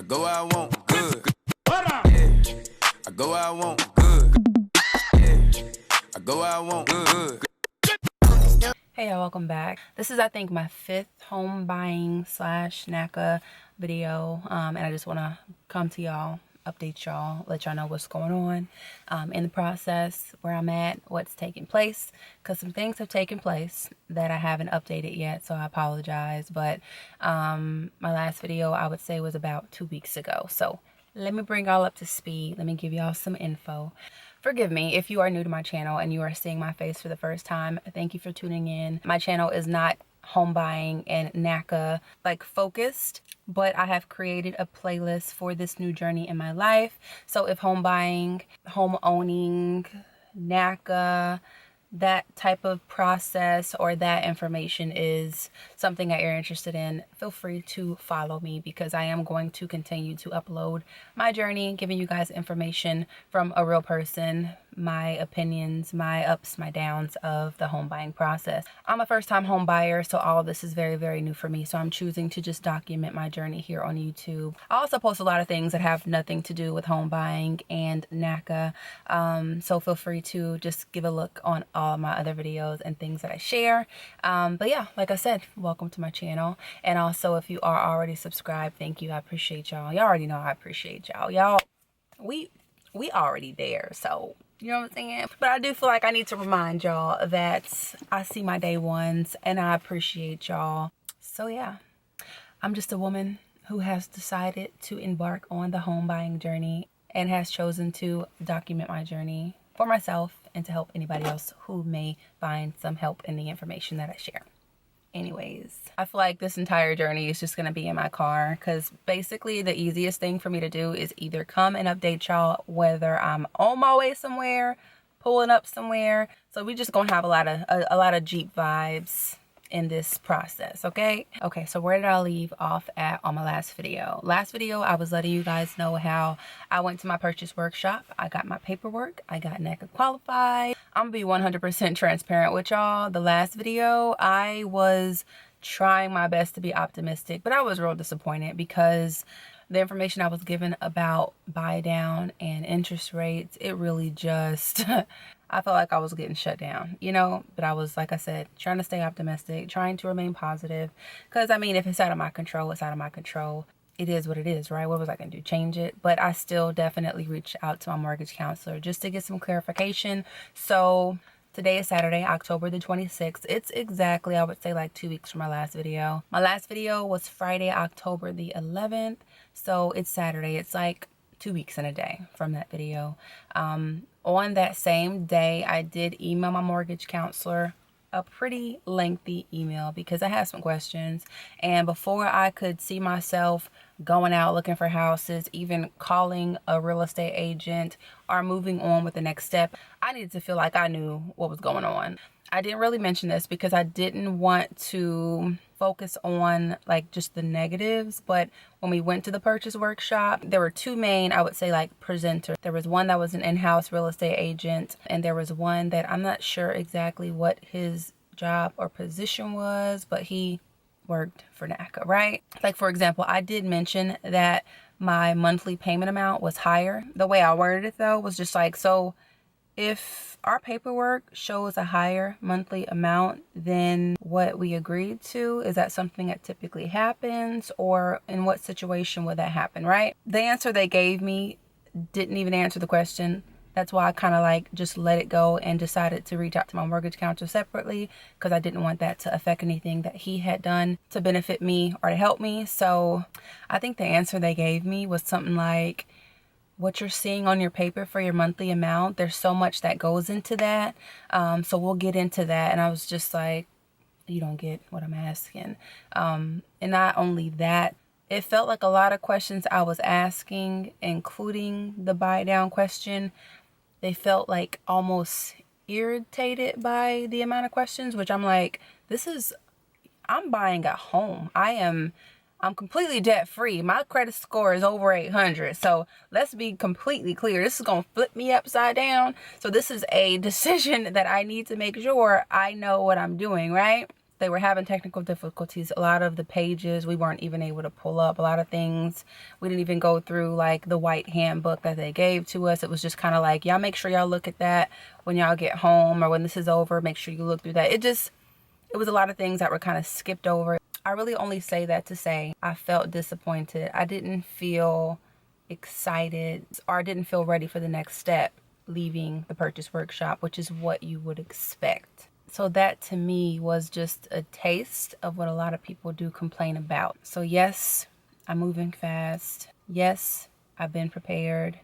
go where I want, good. Yeah. I go where I want, good. Yeah. I go where I want, good. Hey y'all, welcome back. This is, I think, my 5th home buying / Naca video, and I just want to come to y'all, update y'all, let y'all know what's going on in the process, where I'm at, what's taking place, because some things have taken place that I haven't updated yet, so I apologize. But my last video, I would say, was about 2 weeks ago, so let me bring y'all up to speed. Let me give y'all some info. Forgive me if you are new to my channel and you are seeing my face for the first time. Thank you for tuning in. My channel is not home buying and Naca like focused, but I have created a playlist for this new journey in my life. So if home buying, home owning, Naca, that type of process or that information is something that you're interested in, feel free to follow me, because I am going to continue to upload my journey, giving you guys information from a real person, my opinions, my ups, my downs of the home buying process. I'm a first-time home buyer, so all of this is very, very new for me. So I'm choosing to just document my journey here on YouTube. I also post a lot of things that have nothing to do with home buying and Naca. So feel free to just give a look on all my other videos and things that I share. But yeah, like I said, welcome to my channel. And also, if you are already subscribed, thank you. I appreciate y'all. Y'all already know I appreciate y'all. Y'all, we already there, so you know what I'm saying? But I do feel like I need to remind y'all that I see my day ones and I appreciate y'all. So yeah, I'm just a woman who has decided to embark on the home buying journey and has chosen to document my journey for myself and to help anybody else who may find some help in the information that I share. Anyways, I feel like this entire journey is just going to be in my car, because basically the easiest thing for me to do is either come and update y'all whether I'm on my way somewhere, pulling up somewhere. So we just gonna have a lot of Jeep vibes in this process. Okay, so where did I leave off at on my last video? I was letting you guys know how I went to my purchase workshop. I got my paperwork, I got NACA qualified. I'm gonna be 100% transparent with y'all. The last video, I was trying my best to be optimistic, but I was real disappointed because the information I was given about buy down and interest rates, it really just I felt like I was getting shut down, you know. But I was, like I said, trying to stay optimistic, trying to remain positive, because I mean, if it's out of my control, it's out of my control. It is what it is, right? What was I gonna do, change it? But I still definitely reached out to my mortgage counselor just to get some clarification. So today is Saturday, October the 26th. It's exactly, I would say, like 2 weeks from my last video. My last video was Friday, October the 11th. So it's Saturday. It's like 2 weeks and a day from that video. On that same day, I did email my mortgage counselor a pretty lengthy email because I had some questions. And before I could see myself going out looking for houses, even calling a real estate agent, or moving on with the next step, I needed to feel like I knew what was going on. I didn't really mention this because I didn't want to focus on like just the negatives, but when we went to the purchase workshop, there were two main, I would say, like presenters. There was one that was an in-house real estate agent, and there was one that I'm not sure exactly what his job or position was, but he worked for Naca, right? Like, for example, I did mention that my monthly payment amount was higher. The way I worded it though was just like, so if our paperwork shows a higher monthly amount than what we agreed to, is that something that typically happens, or in what situation would that happen, right? The answer they gave me didn't even answer the question. That's why I kind of like just let it go and decided to reach out to my mortgage counselor separately, because I didn't want that to affect anything that he had done to benefit me or to help me. So I think the answer they gave me was something like, what you're seeing on your paper for your monthly amount, there's so much that goes into that. So we'll get into that. And I was just like, you don't get what I'm asking. And not only that, it felt like a lot of questions I was asking, including the buy down question, they felt like almost irritated by the amount of questions, which I'm like, I'm buying a home. I'm completely debt free. My credit score is over 800. So let's be completely clear. This is going to flip me upside down. So this is a decision that I need to make sure I know what I'm doing, right? they were having technical difficulties. A lot of the pages we weren't even able to pull up. A lot of things we didn't even go through, like the white handbook that they gave to us. It was just kind of like, y'all make sure y'all look at that when y'all get home, or when this is over, make sure you look through that. It was a lot of things that were kind of skipped over. I really only say that to say I felt disappointed. I didn't feel excited, or I didn't feel ready for the next step leaving the purchase workshop, which is what you would expect. So that to me was just a taste of what a lot of people do complain about. So yes, I'm moving fast. Yes, I've been prepared,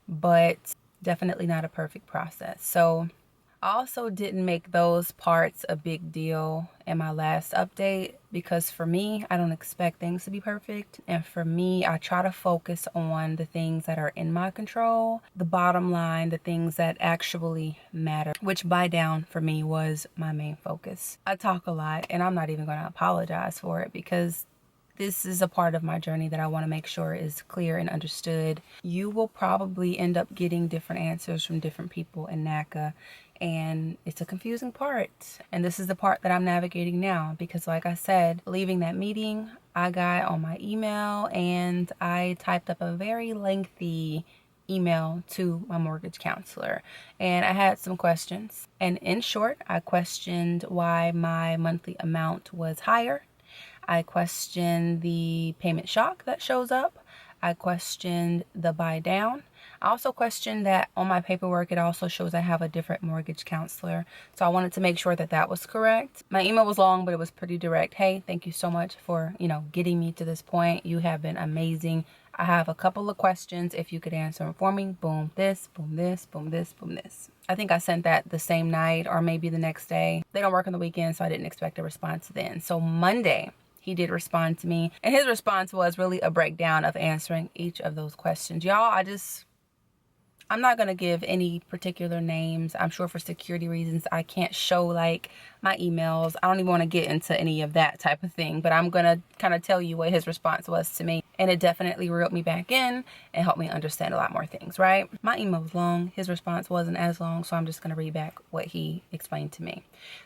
but definitely not a perfect process. So I also didn't make those parts a big deal in my last update, because for me, I don't expect things to be perfect. And for me, I try to focus on the things that are in my control, the bottom line, the things that actually matter, which buy down for me was my main focus. I talk a lot, and I'm not even going to apologize for it, because this is a part of my journey that I want to make sure is clear and understood. You will probably end up getting different answers from different people in Naca, and it's a confusing part. And this is the part that I'm navigating now, because like I said, leaving that meeting, I got on my email and I typed up a very lengthy email to my mortgage counselor, and I had some questions. And in short, I questioned why my monthly amount was higher. I questioned the payment shock that shows up. I questioned the buy down. I also questioned that on my paperwork, it also shows I have a different mortgage counselor. So I wanted to make sure that that was correct. My email was long, but it was pretty direct. Hey, thank you so much for, getting me to this point. You have been amazing. I have a couple of questions. If you could answer them for me. Boom, this, boom, this, boom, this, boom, this. I think I sent that the same night or maybe the next day. They don't work on the weekend, so I didn't expect a response then. So Monday, he did respond to me, and his response was really a breakdown of answering each of those questions. Y'all, I'm not going to give any particular names. I'm sure for security reasons, I can't show like my emails. I don't even want to get into any of that type of thing, but I'm going to kind of tell you what his response was to me. And it definitely reeled me back in and helped me understand a lot more things, right? My email was long. His response wasn't as long, so I'm just going to read back what he explained to me.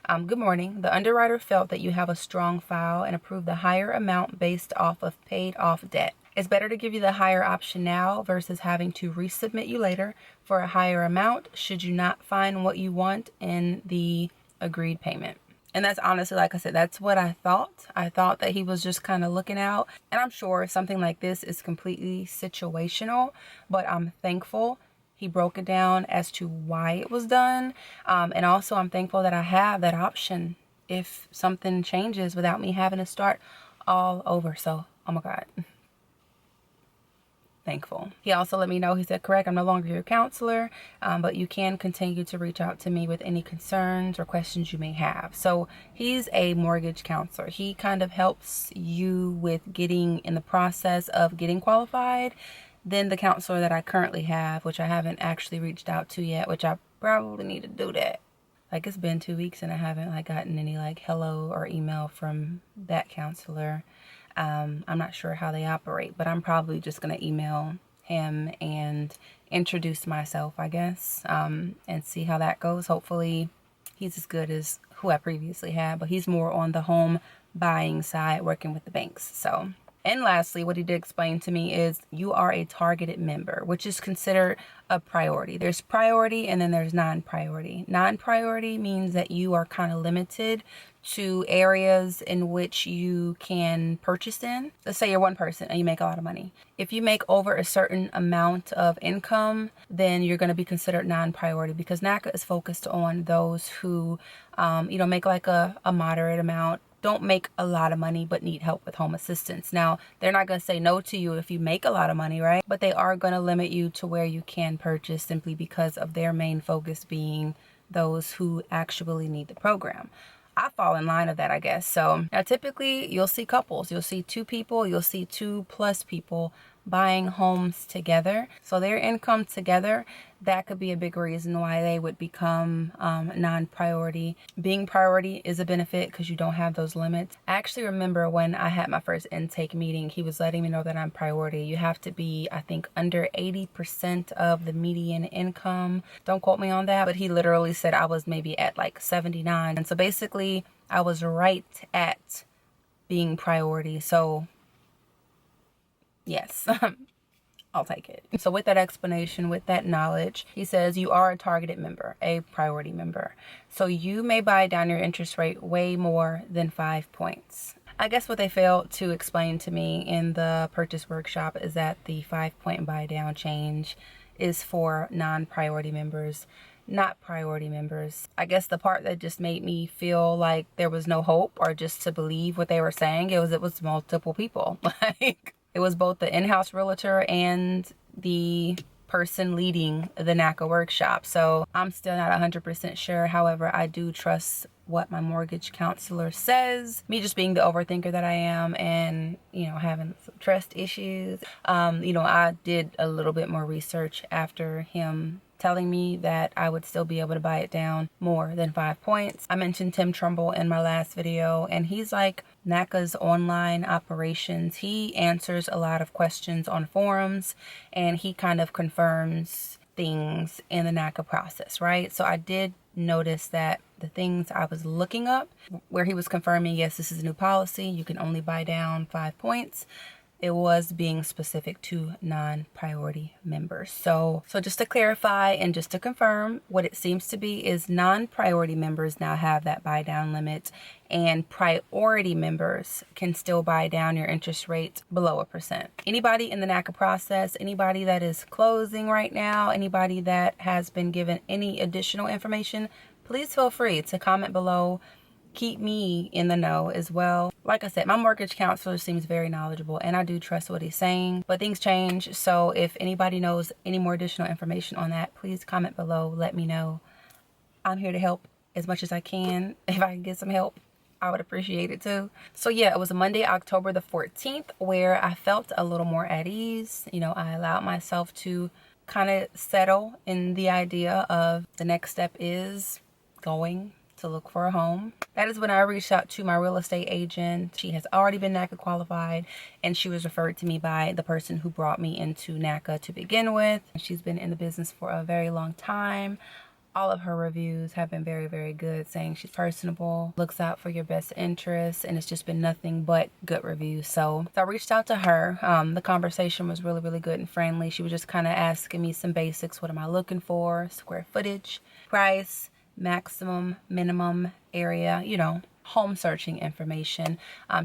Good morning. The underwriter felt that you have a strong file and approved the higher amount based off of paid off debt. It's better to give you the higher option now versus having to resubmit you later for a higher amount should you not find what you want in the agreed payment. And that's honestly, like I said, that's what I thought. I thought that he was just kind of looking out. And I'm sure something like this is completely situational, but I'm thankful he broke it down as to why it was done. And also I'm thankful that I have that option if something changes without me having to start all over. So, oh my God. Thankful. He also let me know, he said, correct, I'm no longer your counselor, but you can continue to reach out to me with any concerns or questions you may have. So he's a mortgage counselor. He kind of helps you with getting in the process of getting qualified. Then the counselor that I currently have, which I haven't actually reached out to yet, which I probably need to do that. Like, it's been 2 weeks and I haven't gotten any hello or email from that counselor. I'm not sure how they operate, but I'm probably just going to email him and introduce myself, I guess, and see how that goes. Hopefully he's as good as who I previously had, but he's more on the home buying side, working with the banks. So, and lastly, what he did explain to me is you are a targeted member, which is considered a priority. There's priority and then there's non-priority. Non-priority means that you are kind of limited to areas in which you can purchase in. Let's say you're one person and you make a lot of money. If you make over a certain amount of income, then you're going to be considered non-priority, because NACA is focused on those who, make a moderate amount, don't make a lot of money, but need help with home assistance. Now, they're not going to say no to you if you make a lot of money, right? But they are going to limit you to where you can purchase, simply because of their main focus being those who actually need the program. I fall in line of that, I guess. So now typically you'll see couples, you'll see 2 people, you'll see 2+ people buying homes together. So their income together, that could be a big reason why they would become non-priority. Being priority is a benefit because you don't have those limits. I actually remember when I had my first intake meeting, he was letting me know that I'm priority. You have to be, I think, under 80% of the median income. Don't quote me on that, but he literally said I was maybe at like 79. And so basically I was right at being priority. So yes. I'll take it. So with that explanation, with that knowledge, he says you are a targeted member, a priority member. So you may buy down your interest rate way more than 5 points. I guess what they failed to explain to me in the purchase workshop is that the 5-point buy down change is for non-priority members, not priority members. I guess the part that just made me feel like there was no hope, or just to believe what they were saying, it was multiple people. Like, it was both the in-house realtor and the person leading the Naca workshop. So I'm still not 100% sure. However, I do trust what my mortgage counselor says. Me just being the overthinker that I am, and, you know, having some trust issues. You know, I did a little bit more research after him telling me that I would still be able to buy it down more than 5 points. I mentioned Tim Trumbull in my last video, and he's like Naca's online operations. He answers a lot of questions on forums, and he kind of confirms things in the Naca process, right? So I did notice that the things I was looking up, where he was confirming, yes, this is a new policy, you can only buy down 5 points, it was being specific to non-priority members. So just to clarify and just to confirm, what it seems to be is non-priority members now have that buy down limit, and priority members can still buy down your interest rate below 1%. Anybody in the Naca process, anybody that is closing right now, anybody that has been given any additional information, please feel free to comment below. Keep me in the know as well. Like I said, my mortgage counselor seems very knowledgeable, and I do trust what he's saying, but things change. So if anybody knows any more additional information on that, please comment below. Let me know. I'm here to help as much as I can. If I can get some help, I would appreciate it too. So yeah, it was a Monday, October the 14th, where I felt a little more at ease. You know, I allowed myself to kind of settle in the idea of the next step is going to look for a home. That is when I reached out to my real estate agent. She has already been Naca qualified, and she was referred to me by the person who brought me into Naca to begin with. She's been in the business for a very long time. All of her reviews have been very, very good, saying she's personable, looks out for your best interests, and it's just been nothing but good reviews. So I reached out to her. The conversation was really, really good and friendly. She was just kind of asking me some basics. What am I looking for? Square footage, price, maximum, minimum area, you know, home searching information.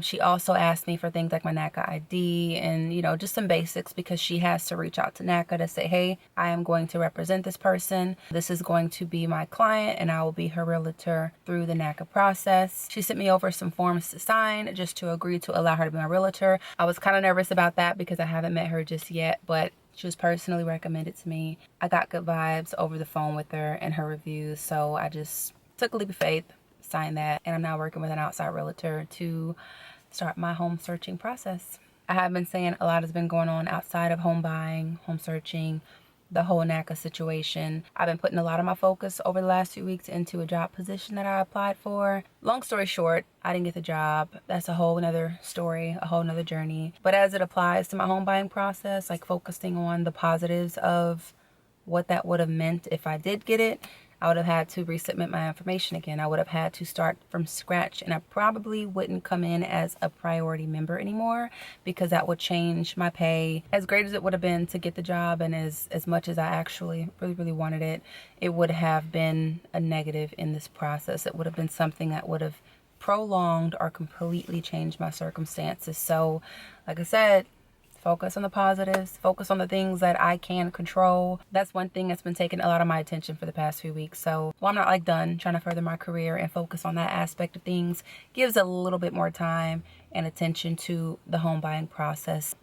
She also asked me for things like my Naca ID and, you know, just some basics, because she has to reach out to Naca to say, hey, I am going to represent this person. This is going to be my client, and I will be her realtor through the Naca process. She sent me over some forms to sign just to agree to allow her to be my realtor. I was kind of nervous about that because I haven't met her just yet, but she was personally recommended to me. I got good vibes over the phone with her and her reviews, so I just took a leap of faith, signed that, and I'm now working with an outside realtor to start my home searching process. I have been saying a lot has been going on outside of home buying, home searching, the whole Naca situation. I've been putting a lot of my focus over the last few weeks into a job position that I applied for. Long story short, I didn't get the job. That's a whole nother story, a whole nother journey. But as it applies to my home buying process, like focusing on the positives of what that would have meant if I did get it, I would have had to resubmit my information again. I would have had to start from scratch, and I probably wouldn't come in as a priority member anymore, because that would change my pay. As great as it would have been to get the job, and as much as I actually really wanted it, it would have been a negative in this process. It would have been something that would have prolonged or completely changed my circumstances. So, like I said, focus on the positives, focus on the things that I can control. That's one thing that's been taking a lot of my attention for the past few weeks. So while I'm not like done trying to further my career and focus on that aspect of things, gives a little bit more time and attention to the home buying process.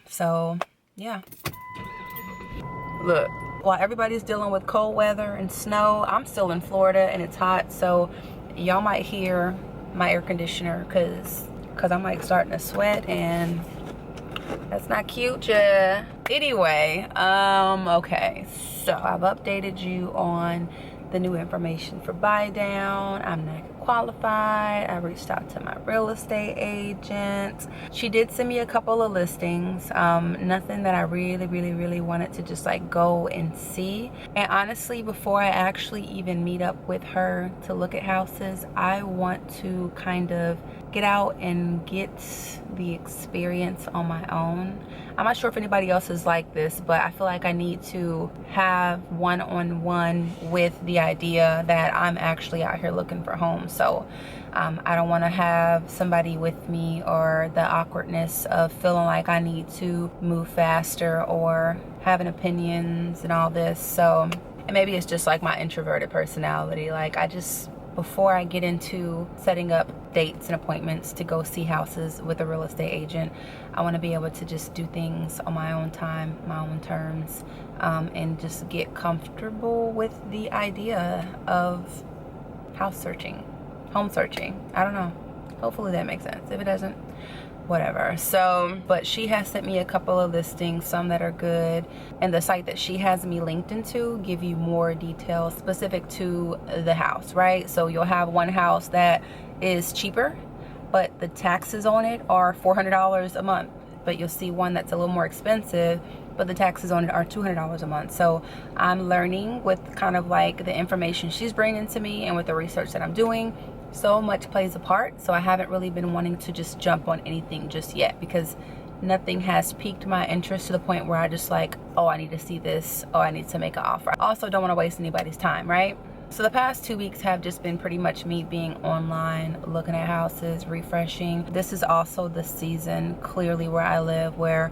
So yeah. Look, while everybody's dealing with cold weather and snow, I'm still in Florida and it's hot. So y'all might hear my air conditioner because I'm like starting to sweat, and That's not cute, yeah. Anyway, okay. So I've updated you on the new information for buy down. I'm Naca qualified. I reached out to my real estate agent. She did send me a couple of listings. Nothing that I really wanted to just like go and see. And honestly, before I actually even meet up with her to look at houses, I want to kind of get out and get the experience on my own. I'm not sure if anybody else is like this, but I feel like I need to have one-on-one with the idea that I'm actually out here looking for homes. So I don't want to have somebody with me, or the awkwardness of feeling like I need to move faster or having opinions and all this. So, and maybe it's just like my introverted personality. Like before I get into setting up dates and appointments to go see houses with a real estate agent, I want to be able to just do things on my own time, my own terms, and just get comfortable with the idea of home searching. I don't know. Hopefully that makes sense. If it doesn't, whatever. So, but she has sent me a couple of listings, some that are good, and the site that she has me linked into give you more details specific to the house, right? So you'll have one house that is cheaper, but the taxes on it are $400 a month. But you'll see one that's a little more expensive, but the taxes on it are $200 a month. So I'm learning with kind of like the information she's bringing to me and with the research that I'm doing. So much plays a part, so I haven't really been wanting to just jump on anything just yet, because nothing has piqued my interest to the point where I just like, oh, I need to see this, oh, I need to make an offer. I also don't want to waste anybody's time, right? So the past 2 weeks have just been pretty much me being online, looking at houses, refreshing. This is also the season, clearly where I live, where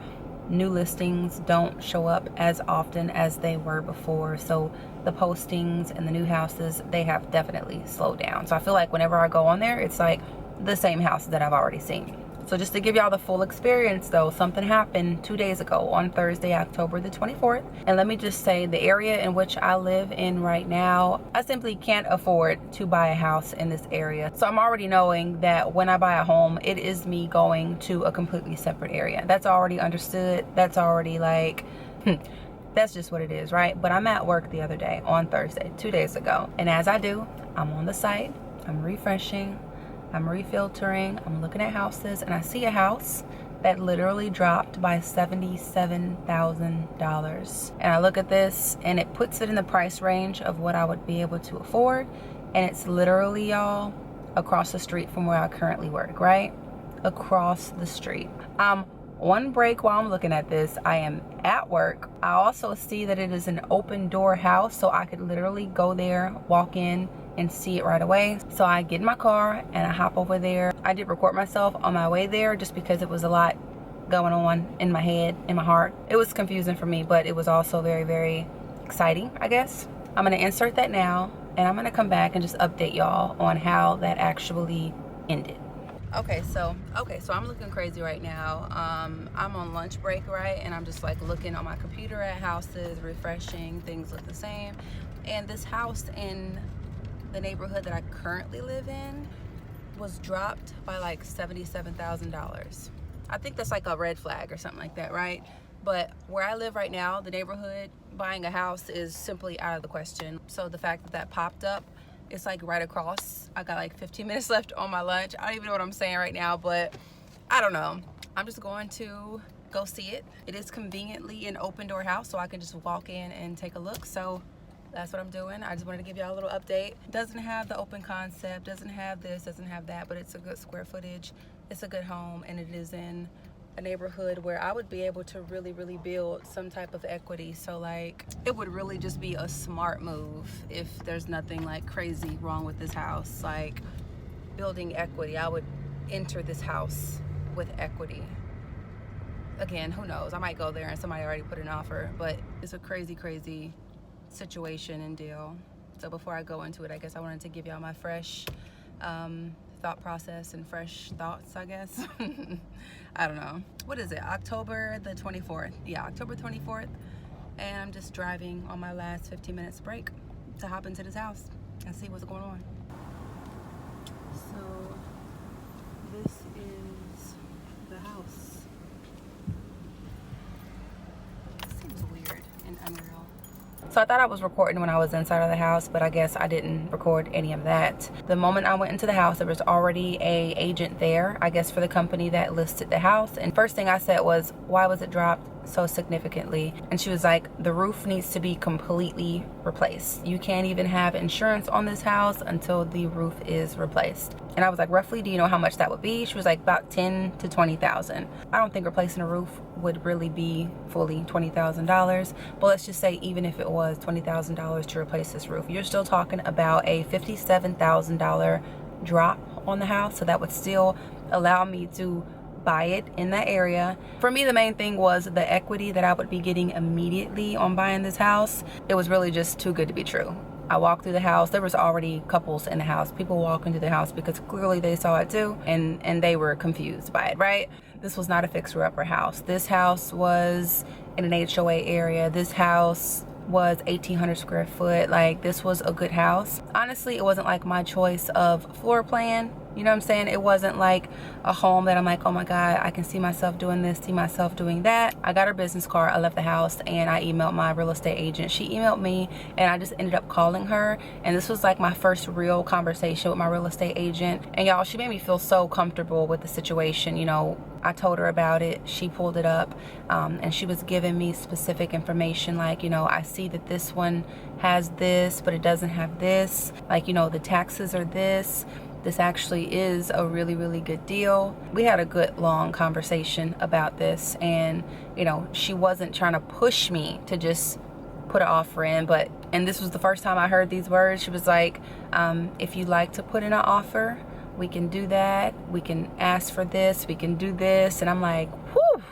new listings don't show up as often as they were before. So the postings and the new houses, they have definitely slowed down. So I feel like whenever I go on there, it's like the same houses that I've already seen. So just to give y'all the full experience though, something happened 2 days ago on Thursday, October the 24th. And let me just say, the area in which I live in right now, I simply can't afford to buy a house in this area. So I'm already knowing that when I buy a home, it is me going to a completely separate area. That's already understood. That's already like, that's just what it is, right? But I'm at work the other day on Thursday, 2 days ago. And as I do, I'm on the site, I'm refreshing, I'm refiltering, I'm looking at houses, and I see a house that literally dropped by $77,000. And I look at this and it puts it in the price range of what I would be able to afford. And it's literally, y'all, across the street from where I currently work, right? Across the street. One break while I'm looking at this, I am at work. I also see that it is an open door house, so I could literally go there, walk in, and see it right away. So I get in my car and I hop over there. I did record myself on my way there just because it was a lot going on in my head, in my heart. It was confusing for me, but it was also very exciting, I guess. I'm gonna insert that now, and I'm gonna come back and just update y'all on how that actually ended. Okay, so I'm looking crazy right now. I'm on lunch break, right? And I'm just like looking on my computer at houses, refreshing, things look the same. And this house in the neighborhood that I currently live in was dropped by like $77,000. I think that's like a red flag or something like that, right? But where I live right now, the neighborhood, buying a house is simply out of the question. So the fact that that popped up, it's like right across. I got like 15 minutes left on my lunch. I don't even know what I'm saying right now, but I don't know. I'm just going to go see it. It is conveniently an open door house, so I can just walk in and take a look. So that's what I'm doing. I just wanted to give y'all a little update. Doesn't have the open concept, doesn't have this, doesn't have that, but it's a good square footage. It's a good home, and it is in a neighborhood where I would be able to really build some type of equity. So like, it would really just be a smart move if there's nothing like crazy wrong with this house. Like building equity, I would enter this house with equity. Again, who knows? I might go there and somebody already put an offer, but it's a crazy situation and deal. So before I go into it, I guess I wanted to give y'all my fresh thought process and fresh thoughts, I guess. I don't know. What is it? October the 24th. Yeah, October 24th. And I'm just driving on my last 15 minutes break to hop into this house and see what's going on. So this is the house. camera roll. So I thought I was recording when I was inside of the house, but I guess I didn't record any of that. The moment I went into the house, there was already a agent there, I guess for the company that listed the house. And first thing I said was, why was it dropped so significantly? And she was like, the roof needs to be completely replaced. You can't even have insurance on this house until the roof is replaced. And I was like, roughly, do you know how much that would be? She was like, about 10 to 20,000. I don't think replacing a roof would really be fully $20,000, but let's just say even if it was $20,000 to replace this roof, you're still talking about a $57,000 drop on the house. So that would still allow me to buy it in that area. For me, the main thing was the equity that I would be getting immediately on buying this house. It was really just too good to be true. I walked through the house. There was already couples in the house, people walking through the house because clearly they saw it too, and they were confused by it, right? This was not a fixer-upper house. This house was in an HOA area. This house was 1,800 square foot. Like, this was a good house. Honestly, it wasn't like my choice of floor plan. You know what I'm saying? It wasn't like a home that I'm like, oh my God, I can see myself doing this, see myself doing that. I got her business card, I left the house, and I emailed my real estate agent. She emailed me, and I just ended up calling her. And this was like my first real conversation with my real estate agent. And y'all, she made me feel so comfortable with the situation. You know, I told her about it. She pulled it up, and she was giving me specific information like, you know, I see that this one has this, but it doesn't have this. Like, you know, the taxes are this. This actually is a really, really good deal. We had a good long conversation about this, and you know, she wasn't trying to push me to just put an offer in, and this was the first time I heard these words. She was like, if you'd like to put in an offer, we can do that. We can ask for this, we can do this. And I'm like, whew.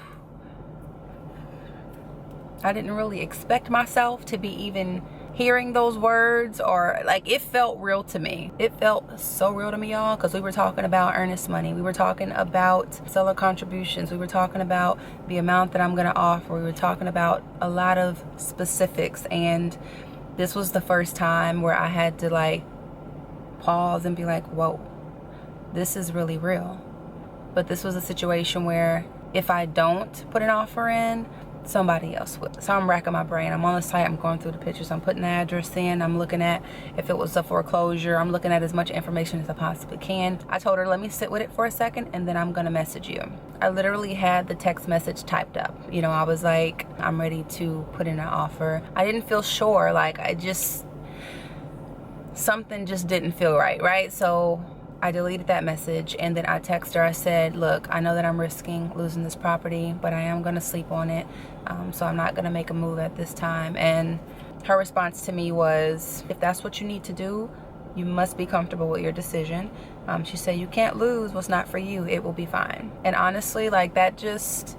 I didn't really expect myself to be even hearing those words, or like, it felt real to me. It felt so real to me, y'all, because we were talking about earnest money. We were talking about seller contributions. We were talking about the amount that I'm going to offer. We were talking about a lot of specifics. And this was the first time where I had to like pause and be like, whoa, this is really real. But this was a situation where if I don't put an offer in, somebody else would. So I'm racking my brain. I'm on the site, I'm going through the pictures, I'm putting the address in, I'm looking at if it was a foreclosure, I'm looking at as much information as I possibly can. I told her, let me sit with it for a second and then I'm gonna message you. I literally had the text message typed up. You know, I was like, I'm ready to put in an offer. I didn't feel sure, like something just didn't feel right? So I deleted that message, and then I texted her. I said, look, I know that I'm risking losing this property, but I am going to sleep on it, so I'm not going to make a move at this time. And her response to me was, if that's what you need to do, you must be comfortable with your decision. She said, you can't lose what's not for you. It will be fine. And honestly, like, that just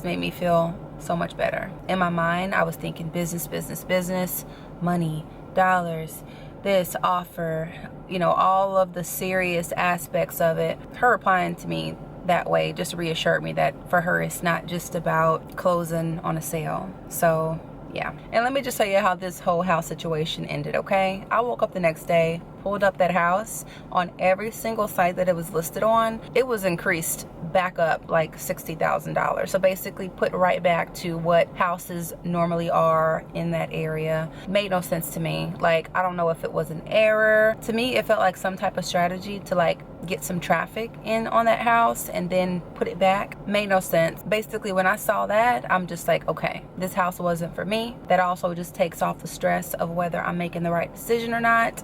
made me feel so much better. In my mind, I was thinking business, money, dollars, this offer, you know, all of the serious aspects of it. Her replying to me that way just reassured me that for her, it's not just about closing on a sale. So yeah. And let me just tell you how this whole house situation ended, okay? I woke up the next day, pulled up that house. On every single site that it was listed on, it was increased back up like $60,000. So basically put right back to what houses normally are in that area. Made no sense to me. Like, I don't know if it was an error. To me, it felt like some type of strategy to like get some traffic in on that house and then put it back. Made no sense. Basically, when I saw that, I'm just like, okay, this house wasn't for me. That also just takes off the stress of whether I'm making the right decision or not.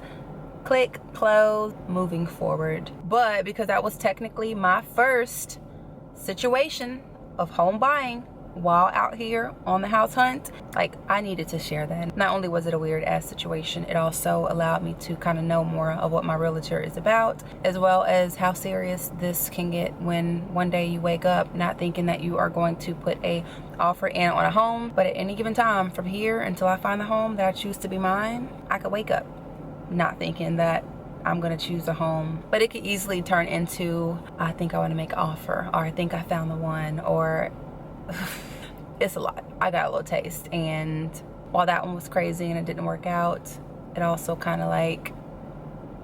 Click, close, moving forward. But because that was technically my first situation of home buying while out here on the house hunt, like, I needed to share that. Not only was it a weird ass situation, it also allowed me to kind of know more of what my realtor is about, as well as how serious this can get when one day you wake up not thinking that you are going to put a offer in on a home, but at any given time from here until I find the home that I choose to be mine, I could wake up not thinking that I'm gonna choose a home. But it could easily turn into, I think I want to make an offer, or I think I found the one, or it's a lot. I got a little taste, and while that one was crazy and it didn't work out, it also kind of like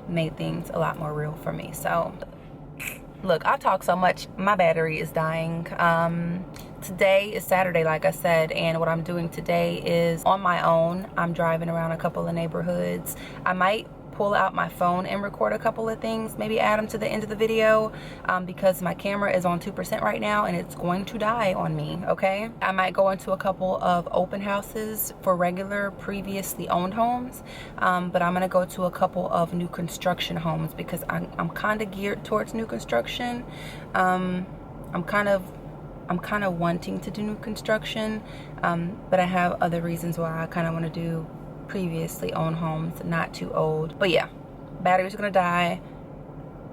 made things a lot more real for me. So Look, I talk so much, my battery is dying. Today is Saturday, like I said, and what I'm doing today is on my own. I'm driving around a couple of neighborhoods. I might pull out my phone and record a couple of things, maybe add them to the end of the video, because my camera is on 2% right now and it's going to die on me, okay? I might go into a couple of open houses for regular previously owned homes, but I'm gonna go to a couple of new construction homes because I'm kind of geared towards new construction. I'm kind of wanting to do new construction, but I have other reasons why I kind of want to do previously owned homes, not too old. But yeah, batteries are gonna die.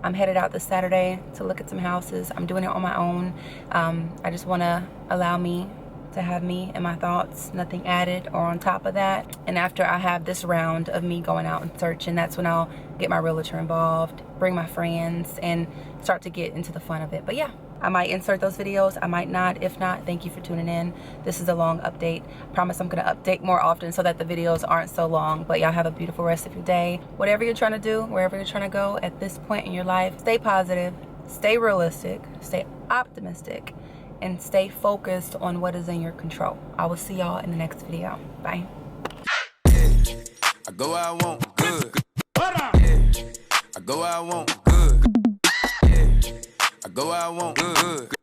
I'm headed out this Saturday to look at some houses. I'm doing it on my own. I just want to allow me to have me and my thoughts, nothing added or on top of that. And after I have this round of me going out and searching, that's when I'll get my realtor involved, bring my friends, and start to get into the fun of it. But yeah, I might insert those videos, I might not. If not, thank you for tuning in. This is a long update. I promise I'm gonna update more often so that the videos aren't so long. But y'all have a beautiful rest of your day. Whatever you're trying to do, wherever you're trying to go at this point in your life, stay positive, stay realistic, stay optimistic, and stay focused on what is in your control. I will see y'all in the next video. Bye. I go where I want good. Yeah. I go where I want good. Yeah. I go where I want good.